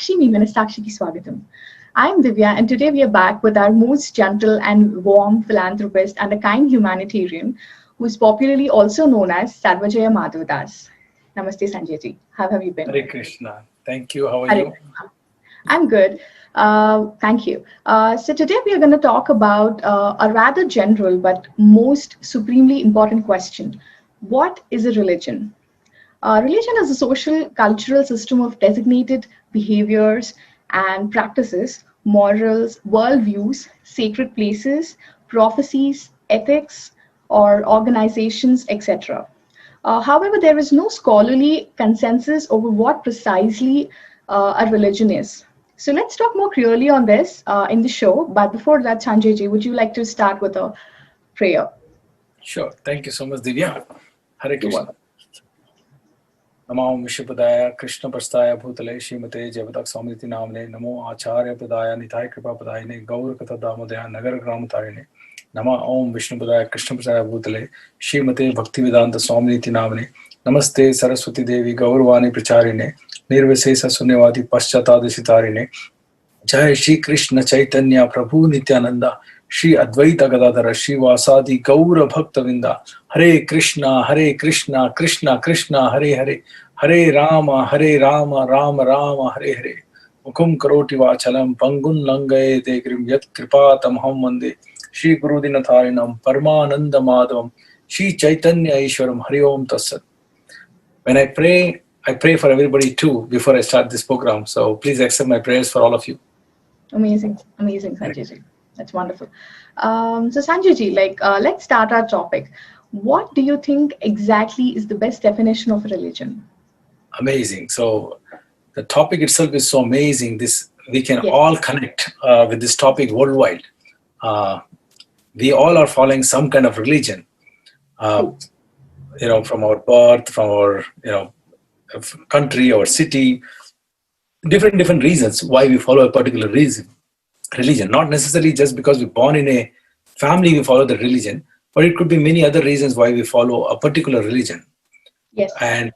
Sakshi me Manasakshi ki Swagatam. I'm Divya, and today we are back with our most gentle and warm philanthropist and a kind humanitarian who is popularly also known as Sarvajaya Madhavadas. Namaste, Sanjay ji. How have you been? Hare Krishna. Thank you. How are Hare you? Krishna. I'm good. Thank you. So today we are going to talk about a rather general but most supremely important question. What is a religion? Religion is a social, cultural system of designated behaviors and practices, morals, worldviews, sacred places, prophecies, ethics, or organizations, etc. However, there is no scholarly consensus over what precisely a religion is. So let's talk more clearly on this in the show. But before that, Sanjay ji, would you like to start with a prayer? Sure. Thank you so much, Divya. Hare You're Krishna. welcome. नमो विश्वपदाय कृष्ण प्रस्थाय भूतले श्रीमते जयवतक स्वामिति नामने नमो आचार्य पदाय निताय कृपा पदायने गौर कथा दामोदय नगर ग्राम तारिणे नमो ओम विष्णुपदाय कृष्ण प्रस्थाय भूतले श्रीमते भक्ति वेदांत स्वामिति नामने नमस्ते सरस्वती देवी गौरवाणी प्रचारिणे निर्विशेष शून्यवादी पश्चातादिशितारिणे जय श्री कृष्ण चैतन्य प्रभु नित्यानंदा श्री अद्वैत गदाधर श्रीवासादि गौर भक्त विंदा हरे कृष्णा कृष्णा कृष्णा हरे हरे हरे राम राम राम हरे हरे मुकुम करोटि वाचलम पंगुन लंघयते गिरिं यत् कृपातमहं वन्दे श्री गुरुदिनतारिणं परमानंद माधवम श्री चैतन्य ईश्वरम हरि ओम तत्सत्. When I pray for everybody too before I start this program. So please accept my prayers for all of you. Amazing, amazing, Sanjay ji. That's wonderful. So Sanjay ji, let's start our topic. What do you think exactly is the best definition of religion? Amazing. So the topic itself is so amazing. This we can Yes. all connect with this topic worldwide. Uh, we all are following some kind of religion. True. From our birth, from our country, our city, different reasons why we follow a particular religion. Not necessarily just because we're born in a family we follow the religion, but it could be many other reasons why we follow a particular religion. Yes. And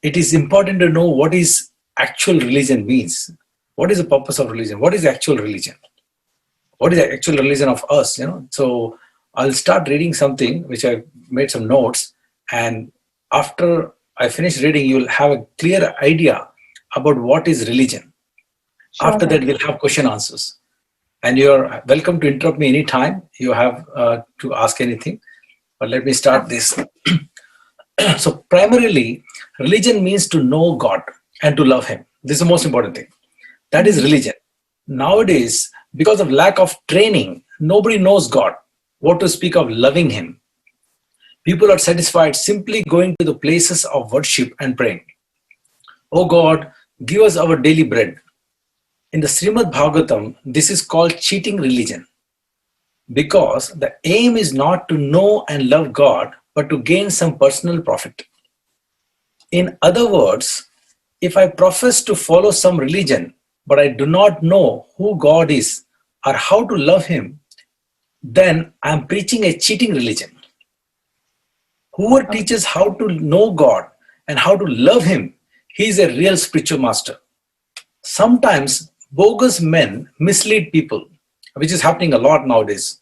it is important to know what is actual religion means. What is the purpose of religion? What is actual religion? What is the actual religion of us? So I'll start reading something which I've made some notes, and after I finish reading, you'll have a clear idea about what is religion. Sure, After that, Sanjay. we'll have question answers. And you're welcome to interrupt me anytime you have to ask anything. But let me start this. So primarily, religion means to know God and to love Him. This is the most important thing. That is religion. Nowadays, because of lack of training, nobody knows God. What to speak of loving Him? People are satisfied simply going to the places of worship and praying. Oh God, give us our daily bread. In the Srimad Bhagavatam, this is called cheating religion, because the aim is not to know and love God, but to gain some personal profit. In other words, if I profess to follow some religion, but I do not know who God is or how to love Him, then I am preaching a cheating religion. Whoever Okay. teaches how to know God and how to love Him, he is a real spiritual master. Sometimes bogus men mislead people, which is happening a lot nowadays.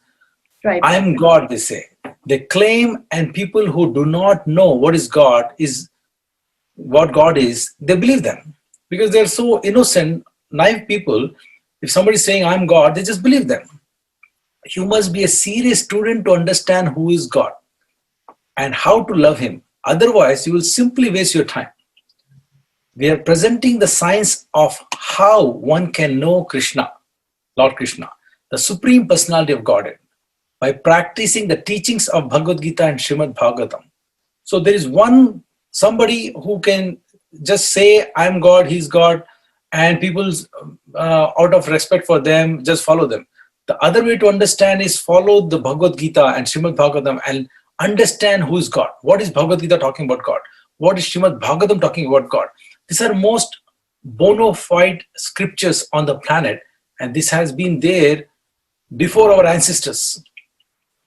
Right. I am God, they say. They claim, and people who do not know what is God is what God is, they believe them because they're so innocent, naive people. If somebody is saying I'm God, they just believe them. You must be a serious student to understand who is God and how to love Him. Otherwise, you will simply waste your time. We are presenting the science of how one can know Krishna, Lord Krishna, the Supreme Personality of Godhead, by practicing the teachings of Bhagavad Gita and Srimad Bhagavatam. So there is somebody who can just say, I'm God, he's God, and people, out of respect for them, just follow them. The other way to understand is follow the Bhagavad Gita and Srimad Bhagavatam and understand who is God. What is Bhagavad Gita talking about God? What is Srimad Bhagavatam talking about God? These are most bona fide scriptures on the planet, and this has been there before our ancestors,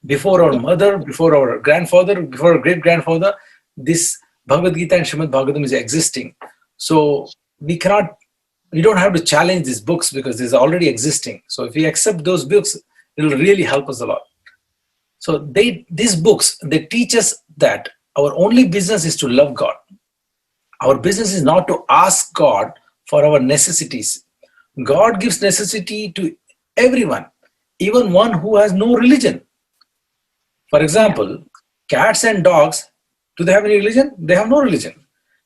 before our Yeah. mother, before our grandfather, before our great-grandfather. This Bhagavad Gita and Srimad Bhagavatam is existing. So we cannot we don't have to challenge these books because these are already existing. So if we accept those books, it will really help us a lot. So these books, they teach us that our only business is to love God. Our business is not to ask God for our necessities. God gives necessity to everyone, even one who has no religion. For Yeah. example, cats and dogs, do they have any religion? They have no religion.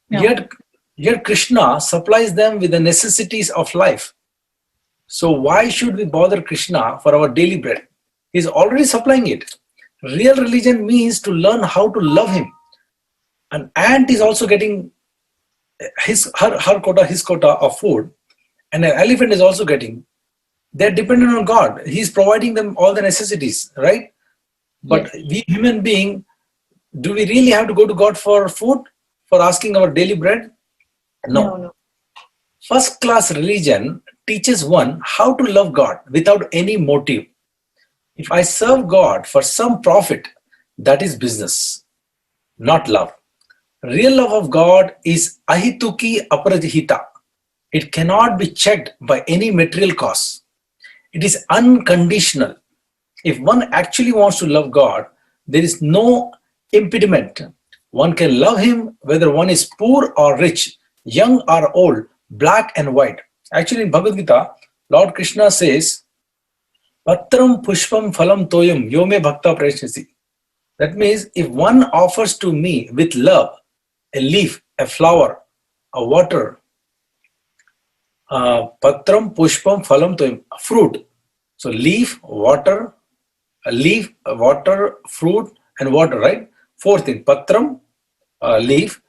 No. Yet, yet Krishna supplies them with the necessities of life. So why should we bother Krishna for our daily bread? He's already supplying it. Real religion means to learn how to love him. An ant is also getting his quota of food, and an elephant is also getting. They're dependent on God. He's providing them all the necessities, right? But Yes. we human being, do we really have to go to God for food, for asking our daily bread? No, No. no. First class religion teaches one how to love God without any motive. If I serve God for some profit, that is business, not love. Real love of God is ahituki aparajihita. It cannot be checked by any material cost. It is unconditional. If one actually wants to love God, there is no impediment. One can love Him whether one is poor or rich, young or old, black and white. Actually, in Bhagavad Gita, Lord Krishna says, Patram pushpam phalam toyam yome bhakta prashnasi. That means if one offers to me with love a leaf, a flower, a water, patram pushpam phalam toyam, fruit. So leaf, water, a leaf, a water, fruit, and water, right? Fourth thing, patram, leaf,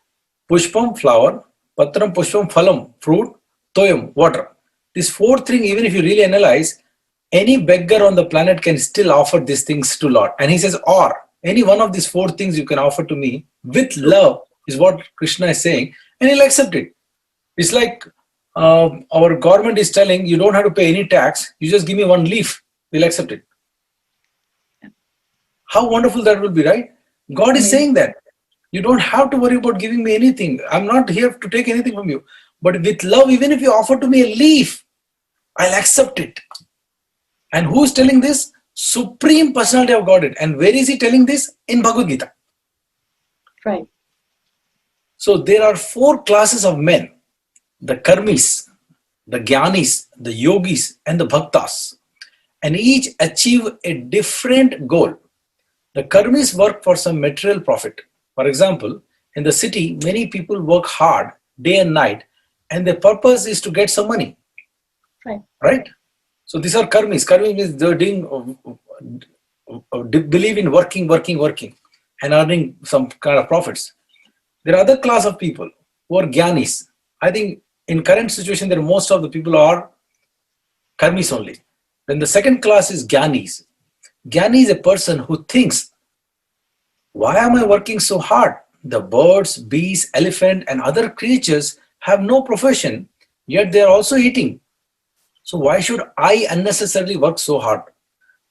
pushpam, flower, patram, pushpam, phalam, fruit, toyam, water. This fourth thing, even if you really analyze, any beggar on the planet can still offer these things to Lord. And he says, or any one of these four things you can offer to me with True. love is what Krishna is saying, and he'll accept it. It's like our government is telling you don't have to pay any tax, you just give me one leaf, we'll accept it. How wonderful that will be, right? God is Amazing. saying that you don't have to worry about giving me anything. I'm not here to take anything from you. But with love, even if you offer to me a leaf, I'll accept it. And who's telling this? Supreme Personality of Godhead. And where is he telling this? In Bhagavad Gita. Right. So there are four classes of men: the karmis, the jnanis, the yogis, and the bhaktas. And each achieve a different goal. The karmis work for some material profit. For example, in the city, many people work hard day and night, and their purpose is to get some money, Right. right? So these are karmis. Karmis means they're doing, believe in working, and earning some kind of profits. There are other class of people who are jnanis. I think in current situation, there most of the people are karmis only. Then the second class is jnanis. Jnani is a person who thinks, why am I working so hard? The birds, bees, elephant, and other creatures have no profession, yet they are also eating. So why should I unnecessarily work so hard?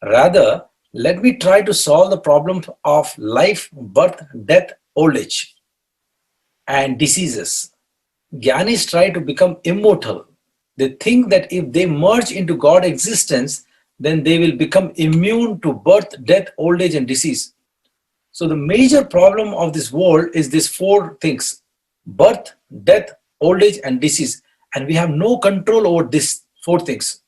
Rather, let me try to solve the problem of life, birth, death, old age, and diseases. Gyanis try to become immortal. They think that if they merge into God existence, then they will become immune to birth, death, old age, and disease. So the major problem of this world is these four things: birth, death, old age, and disease. And we have no control over these four things.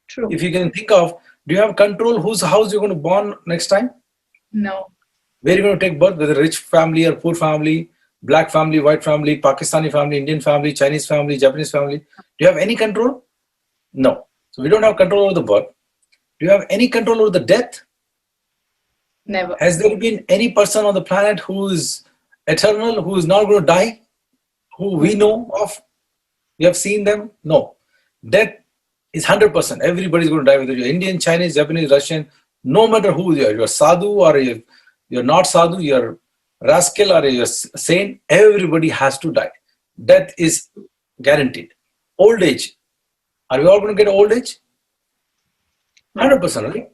True. If you can think of, do you have control whose house you're going to born next time? No. Where you're going to take birth, whether rich family or poor family, black family, white family, Pakistani family, Indian family, Chinese family, Japanese family. Do you have any control? No. So we don't have control over the birth. Do you have any control over the death? Never. Has there been any person on the planet who is eternal, who is not going to die, who we know of? We have seen them? No. Death is 100%. Everybody is going to die, whether you're Indian, Chinese, Japanese, Russian, no matter who you are. You're sadhu or you're not sadhu, you're rascal or you're saint, everybody has to die. Death is guaranteed. Old age. Are we all going to get old age? 100%, right?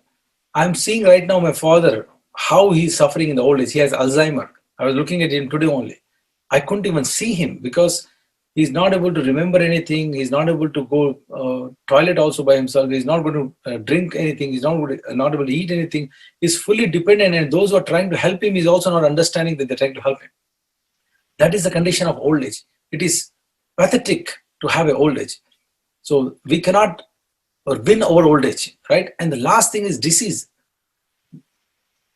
I'm seeing right now my father, how he's suffering in the old age. He has Alzheimer. I was looking at him today only. I couldn't even see him because He's not able to remember anything. He's not able to go toilet also by himself. He's not going to drink anything. He's not able to eat anything. He's fully dependent, and those who are trying to help him is also not understanding that they're trying to help him. That is the condition of old age. It is pathetic to have an old age. So we cannot win over old age, right? And the last thing is disease.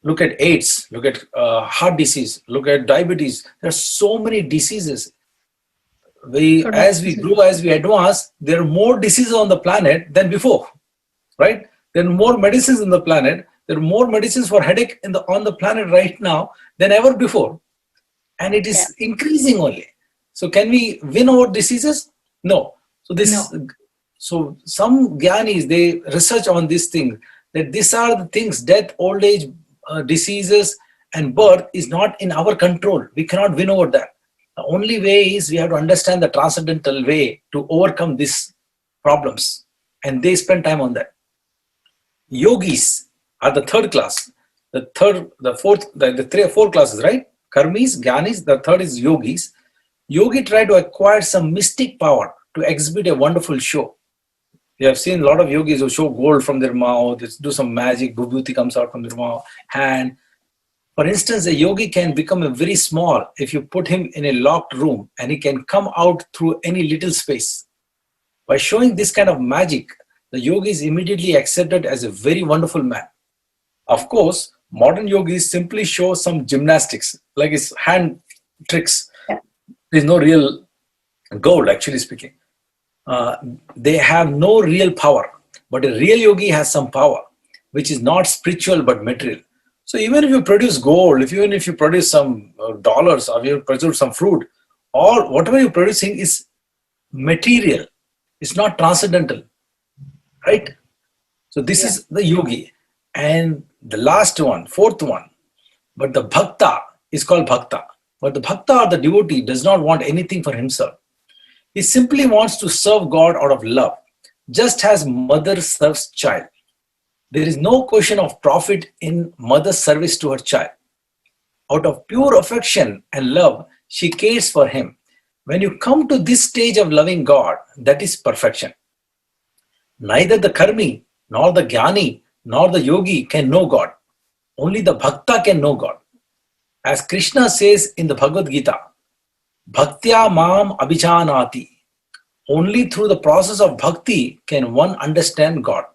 Look at AIDS, look at heart disease, look at diabetes. There are so many diseases. Correct. As we grow, as we advance, there are more diseases on the planet than before, right? There are more medicines on the planet. There are more medicines for headache on the planet right now than ever before. And it is increasing only. So can we win over diseases? No. So some Gyanis, they research on these things, that these are the things, death, old age, diseases, and birth is not in our control. We cannot win over that. The only way is we have to understand the transcendental way to overcome these problems. And they spend time on that. Yogis are the third class. The three or four classes, right? Karmis, Gyanis, the third is yogis. Yogi try to acquire some mystic power to exhibit a wonderful show. You have seen a lot of yogis who show gold from their mouth, they do some magic, bhubhuti comes out from their mouth, hand. For instance, a yogi can become a very small if you put him in a locked room, and he can come out through any little space. By showing this kind of magic, the yogi is immediately accepted as a very wonderful man. Of course, modern yogis simply show some gymnastics, like his hand tricks. There's no real gold, actually speaking. They have no real power, but a real yogi has some power, which is not spiritual but material. So even if you produce gold, even if you produce some dollars, or you produce some fruit, or whatever you're producing is material. It's not transcendental, right? So this is the yogi. And the last one, fourth one, but the bhakta is called bhakta. But the bhakta or the devotee does not want anything for himself. He simply wants to serve God out of love, just as mother serves child. There is no question of profit in mother's service to her child. Out of pure affection and love, she cares for him. When you come to this stage of loving God, that is perfection. Neither the karmi, nor the jnani, nor the yogi can know God. Only the bhakta can know God. As Krishna says in the Bhagavad Gita, Bhaktya mam abhijanati. Only through the process of bhakti can one understand God.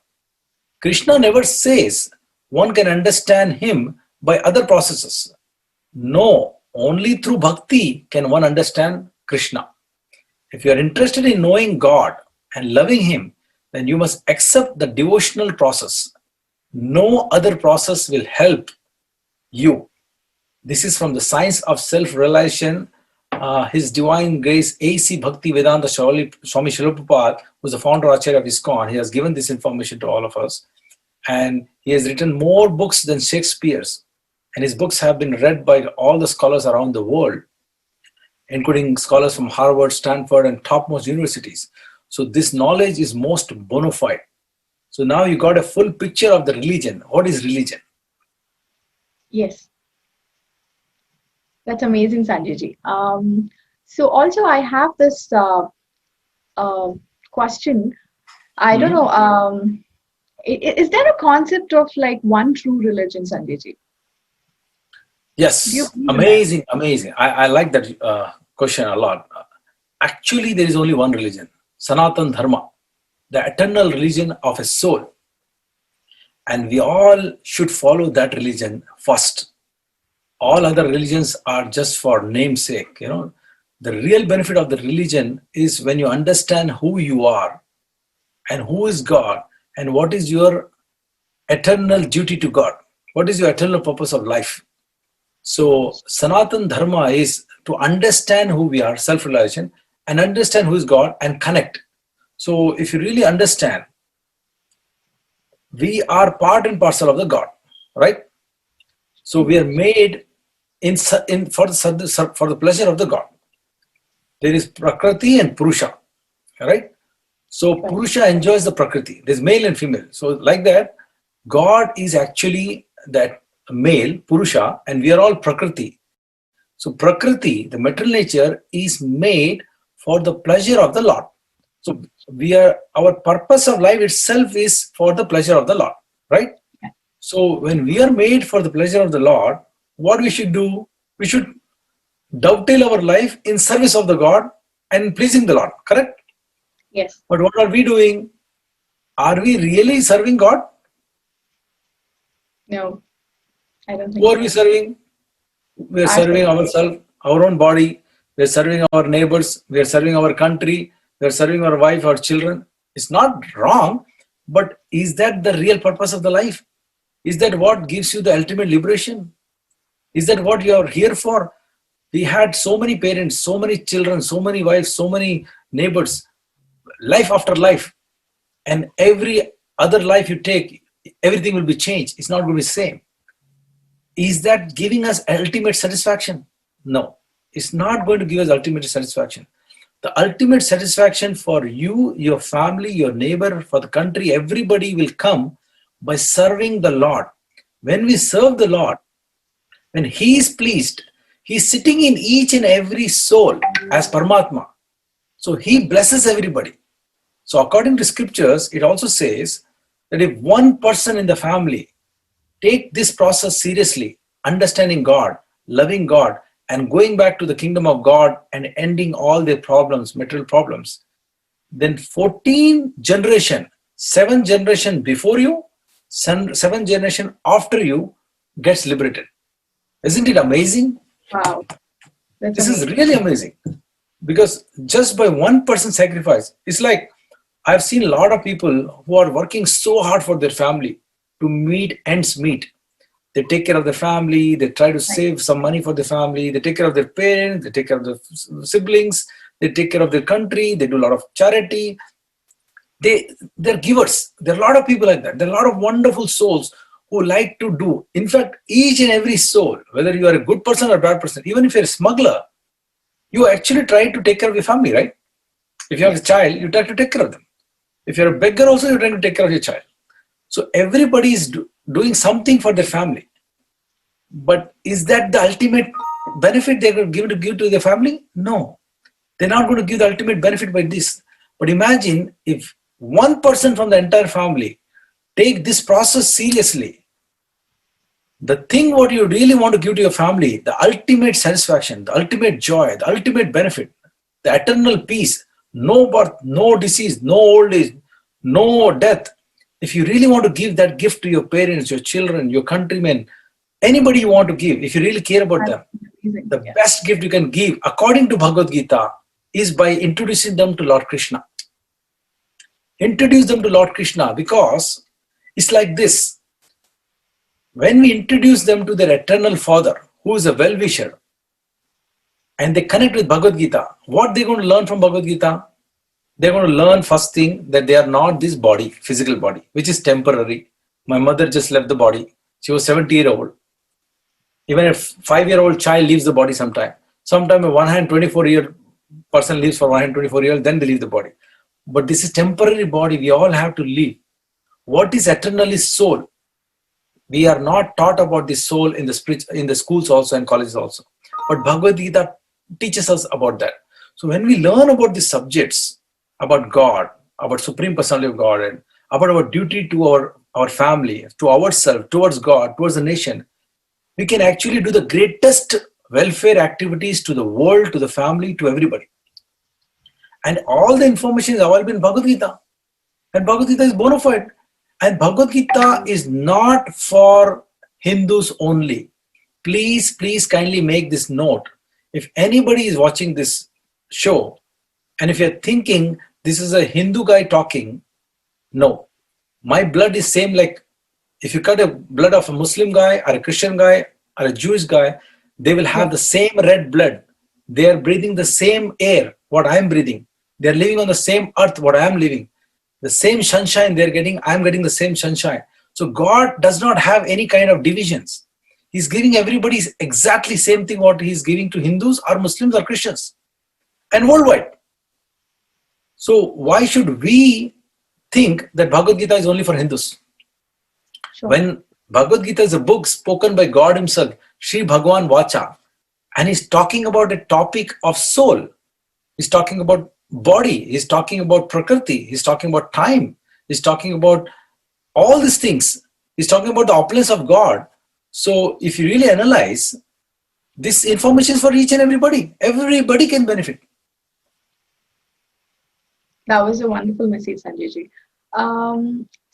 Krishna never says one can understand him by other processes. No, only through bhakti can one understand Krishna. If you are interested in knowing God and loving him, then you must accept the devotional process. No other process will help you. This is from the Science of Self-Realization. His Divine Grace A.C. Bhakti Vedanta Swami Srila Prabhupada, who is the founder Acharya of ISKCON, he has given this information to all of us. And he has written more books than Shakespeare's. And his books have been read by all the scholars around the world, including scholars from Harvard, Stanford, and topmost universities. So this knowledge is most bona fide. So now you got a full picture of the religion. What is religion? Yes. That's amazing, Sanjayji. So also I have this question. I don't know, is there a concept of like one true religion, Sanjayji? Yes, amazing, amazing. I like that question a lot. Actually, there is only one religion, Sanatan Dharma, the eternal religion of a soul. And we all should follow that religion first. All other religions are just for namesake. You know, the real benefit of the religion is when you understand who you are and who is God and what is your eternal duty to God. What is your eternal purpose of life? So Sanatan Dharma is to understand who we are, self-realization, and understand who is God and connect. So if you really understand, we are part and parcel of the God, right? So we are made for the pleasure of the God. There is Prakriti and Purusha, right? So Purusha enjoys the Prakriti. There's male and female. So like that, God is actually that male, Purusha, and we are all Prakriti. So Prakriti, the material nature, is made for the pleasure of the Lord. So our purpose of life itself is for the pleasure of the Lord, right? So when we are made for the pleasure of the Lord, what we should do? We should dovetail our life in service of the God and pleasing the Lord, correct? Yes. But what are we doing? Are we really serving God? No, I don't Who think are we serving? We are serving ourselves. ourselves, our own body. We are serving our neighbors. We are serving our country. We are serving our wife, our children. It's not wrong, but is that the real purpose of the life? Is that what gives you the ultimate liberation? Is that what you are here for? We had so many parents, so many children, so many wives, so many neighbors, life after life. And every other life you take, everything will be changed. It's not going to be the same. Is that giving us ultimate satisfaction? No, it's not going to give us ultimate satisfaction. The ultimate satisfaction for you, your family, your neighbor, for the country, everybody will come by serving the Lord. When we serve the Lord, when He is pleased, He is sitting in each and every soul as Paramatma. So He blesses everybody. So according to scriptures, it also says that if one person in the family take this process seriously, understanding God, loving God, and going back to the kingdom of God and ending all their problems, material problems, then 14 generation, 7 generation before you, 7 generation after you gets liberated. Isn't it amazing? Wow, that's This is amazing. really amazing, because just by one person sacrifice, it's like I've seen a lot of people who are working so hard for their family to meet ends meet. They take care of their family, they try to Right. save some money for the family, they take care of their parents, they take care of their siblings, they take care of their country, they do a lot of charity. They're givers. There are a lot of people like that. There are a lot of wonderful souls who like to do. In fact, each and every soul, whether you are a good person or a bad person, even if you're a smuggler, you actually try to take care of your family, right? If you have a Yes. child, you try to take care of them. If you're a beggar also, you're trying to take care of your child. So everybody is doing something for their family. But is that the ultimate benefit they're going to give to their family? No. They're not going to give the ultimate benefit by this. But imagine if one person from the entire family take this process seriously, the thing what you really want to give to your family, the ultimate satisfaction, the ultimate joy, the ultimate benefit, the eternal peace, no birth, no disease, no old age, no death. If you really want to give that gift to your parents, your children, your countrymen, anybody you want to give, if you really care about That's them, amazing. the Yes. best gift you can give, according to Bhagavad Gita, is by introducing them to Lord Krishna. Introduce them to Lord Krishna, because it's like this. When we introduce them to their eternal Father, who is a well-wisher, and they connect with Bhagavad Gita, what they're going to learn from Bhagavad Gita? They're going to learn first thing that they are not this body, physical body, which is temporary. My mother just left the body. She was 70-year-old. Even a 5-year-old child leaves the body sometime. Sometime a 124-year person lives for 124 years, then they leave the body. But this is temporary body. We all have to leave. What is eternal is soul. We are not taught about the soul in the schools also and colleges also. But Bhagavad Gita teaches us about that. So when we learn about the subjects, about God, about Supreme Personality of God, and about our duty to our family, to ourselves, towards God, towards the nation, we can actually do the greatest welfare activities to the world, to the family, to everybody. And all the information is available in Bhagavad Gita. And Bhagavad Gita is bona fide. And Bhagavad Gita is not for Hindus only. Please, please kindly make this note. If anybody is watching this show, and if you're thinking this is a Hindu guy talking, no. My blood is same like, if you cut a blood of a Muslim guy or a Christian guy or a Jewish guy, they will have the same red blood. They are breathing the same air, what I am breathing. They are living on the same earth, what I am living. The same sunshine they're getting, I am getting the same sunshine. So God does not have any kind of divisions. He's giving everybody exactly same thing what He's giving to Hindus or Muslims or Christians and worldwide. So why should we think that Bhagavad Gita is only for Hindus? Sure. When Bhagavad Gita is a book spoken by God Himself, Sri Bhagavan Vacha, and He's talking about a topic of soul, He's talking about body. He's talking about prakriti. He's talking about time. He's talking about all these things. He's talking about the opulence of God. So if you really analyze, this information is for each and everybody. Everybody can benefit. That was a wonderful message, Sanjay ji.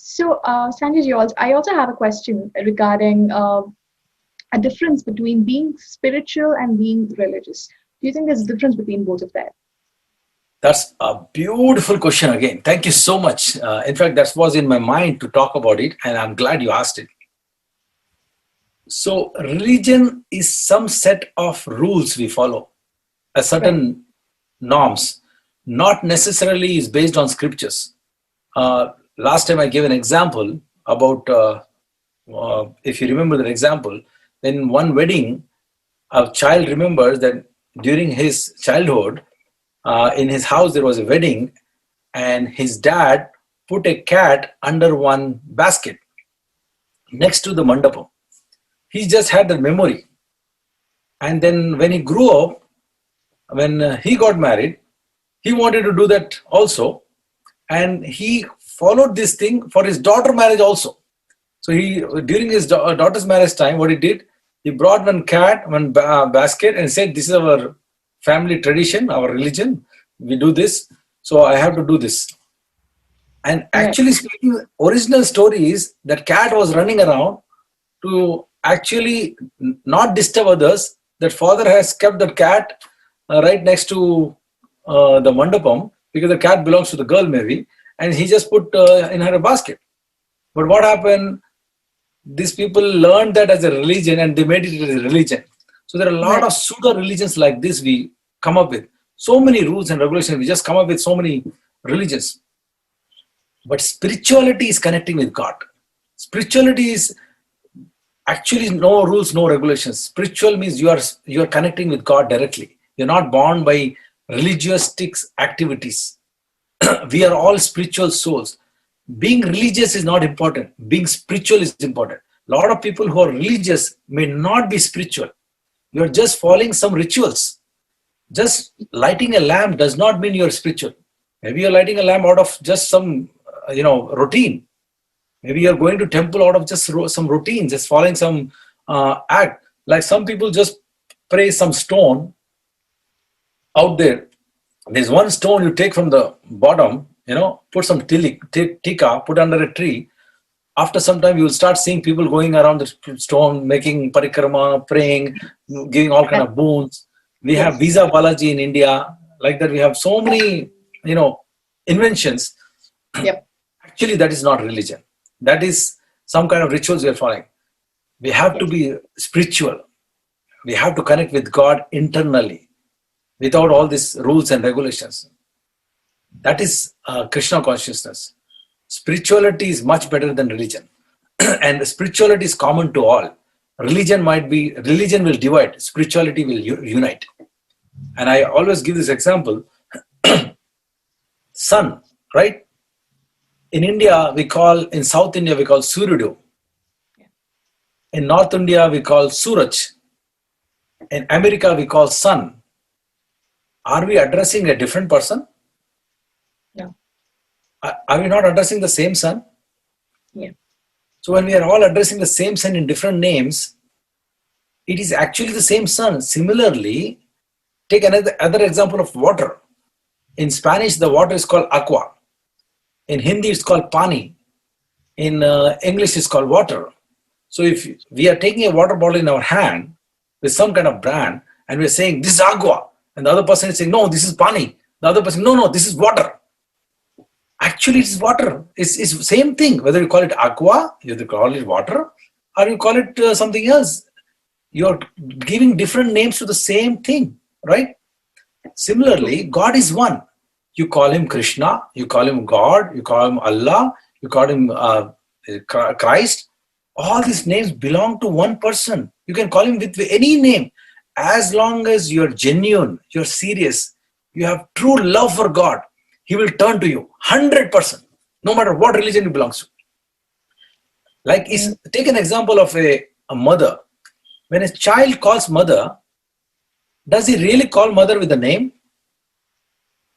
Sanjay ji, I also have a question regarding a difference between being spiritual and being religious. Do you think there's a difference between both of that? That's a beautiful question again. Thank you so much. In fact, that was in my mind to talk about it, and I'm glad you asked it. So, religion is some set of rules we follow, a certain norms, not necessarily is based on scriptures. Last time I gave an example about, if you remember that example, then one wedding, a child remembers that during his childhood, in his house there was a wedding, and his dad put a cat under one basket next to the mandapam. He just had the memory. And then when he grew up, when he got married, he wanted to do that also. And he followed this thing for his daughter marriage also. So he, during his daughter's marriage time, what he did, he brought one cat, one basket, and said, "This is our family tradition, our religion. We do this, so I have to do this." And actually speaking, original story is that cat was running around to actually not disturb others. That father has kept that cat right next to the mandapam, because the cat belongs to the girl maybe, and he just put in her a basket. But what happened? These people learned that as a religion, and they made it as a religion. So there are a lot of pseudo religions like this we come up with. So many rules and regulations. We just come up with so many religions. But spirituality is connecting with God. Spirituality is actually no rules, no regulations. Spiritual means you are connecting with God directly. You're not bound by religious activities. We are all spiritual souls. Being religious is not important. Being spiritual is important. A lot of people who are religious may not be spiritual. You're just following some rituals. Just lighting a lamp does not mean you're spiritual. Maybe you're lighting a lamp out of just some, routine. Maybe you're going to temple out of just some routine, just following some act. Like some people just pray some stone out there. There's one stone you take from the bottom, put some tika, put under a tree. After some time, you'll start seeing people going around the stone, making parikrama, praying, giving all kind of boons. We have Visa Balaji in India. Like that, we have so many, inventions. Yep. Actually, that is not religion. That is some kind of rituals we are following. We have to be spiritual. We have to connect with God internally, without all these rules and regulations. That is Krishna consciousness. Spirituality is much better than religion. And spirituality is common to all. Religion will divide, spirituality will unite. And I always give this example. Sun, right? In South India, we call Suryadev. In North India, we call Suraj. In America, we call sun. Are we addressing a different person? No. Are we not addressing the same sun? Yeah. So when we are all addressing the same sun in different names, it is actually the same sun. Similarly, take another example of water. In Spanish, the water is called aqua. In Hindi, it's called pani. In English, it's called water. So if we are taking a water bottle in our hand with some kind of brand, and we're saying, "This is agua," and the other person is saying, "No, this is pani." The other person, "No, this is water." Actually, it's water. It's the same thing. Whether you call it aqua, you call it water, or you call it something else. You're giving different names to the same thing, right? Similarly, God is one. You call him Krishna, you call him God, you call him Allah, you call him Christ. All these names belong to one person. You can call him with any name. As long as you're genuine, you're serious, you have true love for God, he will turn to you 100%, no matter what religion he belongs to. Like, take an example of a mother. When a child calls mother, does he really call mother with a name?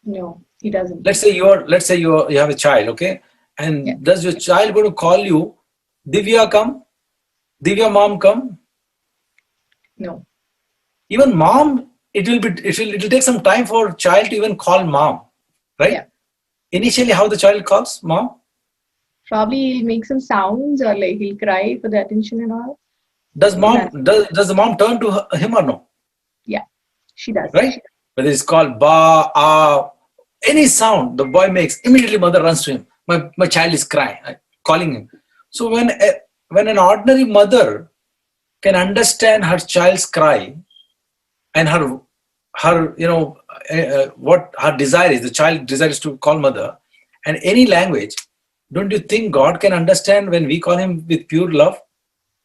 No, he doesn't. Let's say you have a child, okay? Yeah. And does your child going to call you, Divya, come? Divya, mom, come? No. Even mom, it'll take some time for child to even call mom, right? Yeah. Initially, how the child calls mom? Probably he'll make some sounds or like he'll cry for the attention and all. Does And that's, the mom turn to him or no? yeah, she does. Right? Whether it's called ba, ah, any sound the boy makes, immediately mother runs to him. My child is crying, calling him. So when an ordinary mother can understand her child's cry and her what her desire is, the child desires to call mother, and any language, don't you think God can understand when we call him with pure love?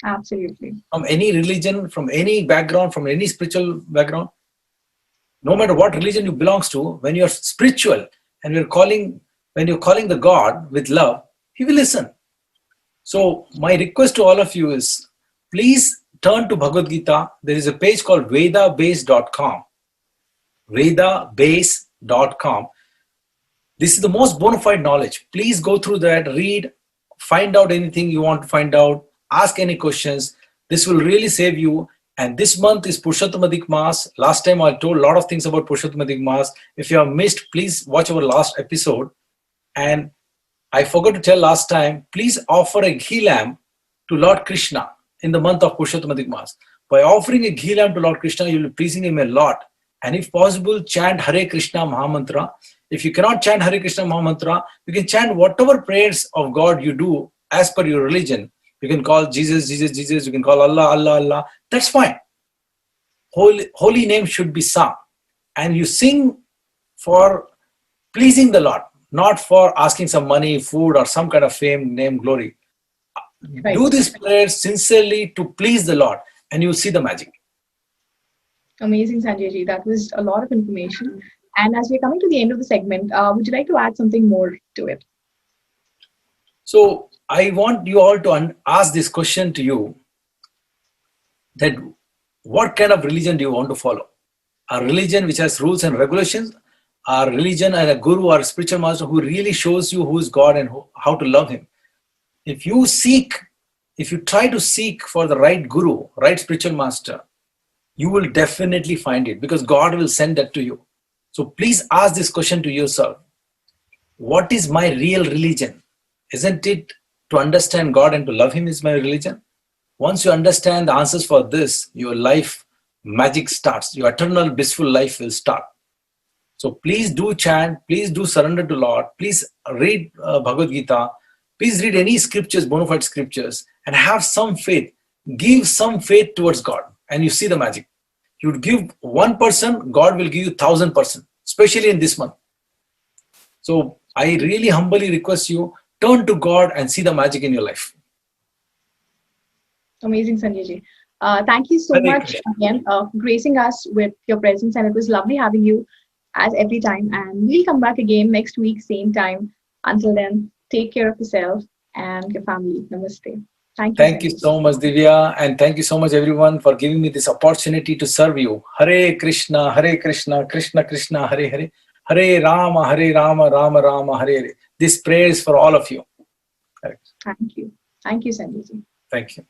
Absolutely. From any religion, from any background, from any spiritual background, no matter what religion you belongs to, when you're spiritual and when you're calling the God with love, he will listen. So my request to all of you is, please turn to Bhagavad Gita. There is a page called vedabase.com. Vedabase.com. This is the most bona fide knowledge. Please go through that, read, find out anything you want to find out, ask any questions. This will really save you. And this month is Purushottam Adhik Maas. Last time I told a lot of things about Purushottam Adhik Maas. If you have missed, please watch our last episode. And I forgot to tell last time, please offer a ghee lamb to Lord Krishna in the month of Purushottam Adhik Maas. By offering a ghee lamb to Lord Krishna, you will be pleasing him a lot. And if possible, chant Hare Krishna Mahamantra. If you cannot chant Hare Krishna Mahamantra, you can chant whatever prayers of God you do as per your religion. You can call Jesus, Jesus, Jesus. You can call Allah, Allah, Allah. That's fine. Holy name should be sung. And you sing for pleasing the Lord, not for asking some money, food, or some kind of fame, name, glory. Right. Do these prayers sincerely to please the Lord, and you'll see the magic. Amazing, Sanjay ji. That was a lot of information. And as we're coming to the end of the segment, would you like to add something more to it? So I want you all to ask this question to you, that what kind of religion do you want to follow? A religion which has rules and regulations, a religion and a guru or a spiritual master who really shows you who is God and how to love him. If you try to seek for the right guru, right spiritual master, you will definitely find it, because God will send that to you. So please ask this question to yourself. What is my real religion? Isn't it to understand God and to love him is my religion? Once you understand the answers for this, your life magic starts. Your eternal blissful life will start. So please do chant. Please do surrender to Lord. Please read Bhagavad Gita. Please read any scriptures, bona fide scriptures, and have some faith. Give some faith towards God, and you see the magic. You would give 1%, God will give you 1,000%, especially in this month. So I really humbly request you, turn to God and see the magic in your life. Amazing, Sanjay ji. Thank you so much again for gracing us with your presence, and it was lovely having you as every time. And we'll come back again next week, same time. Until then, take care of yourself and your family. Namaste. Thank you so much, Divya, and thank you so much, everyone, for giving me this opportunity to serve you. Hare Krishna, Krishna Krishna, Hare Hare, Hare Rama, Rama Rama, Hare Hare. This prayer is for all of you. Thank you. Thank you, Sanjay ji. Thank you.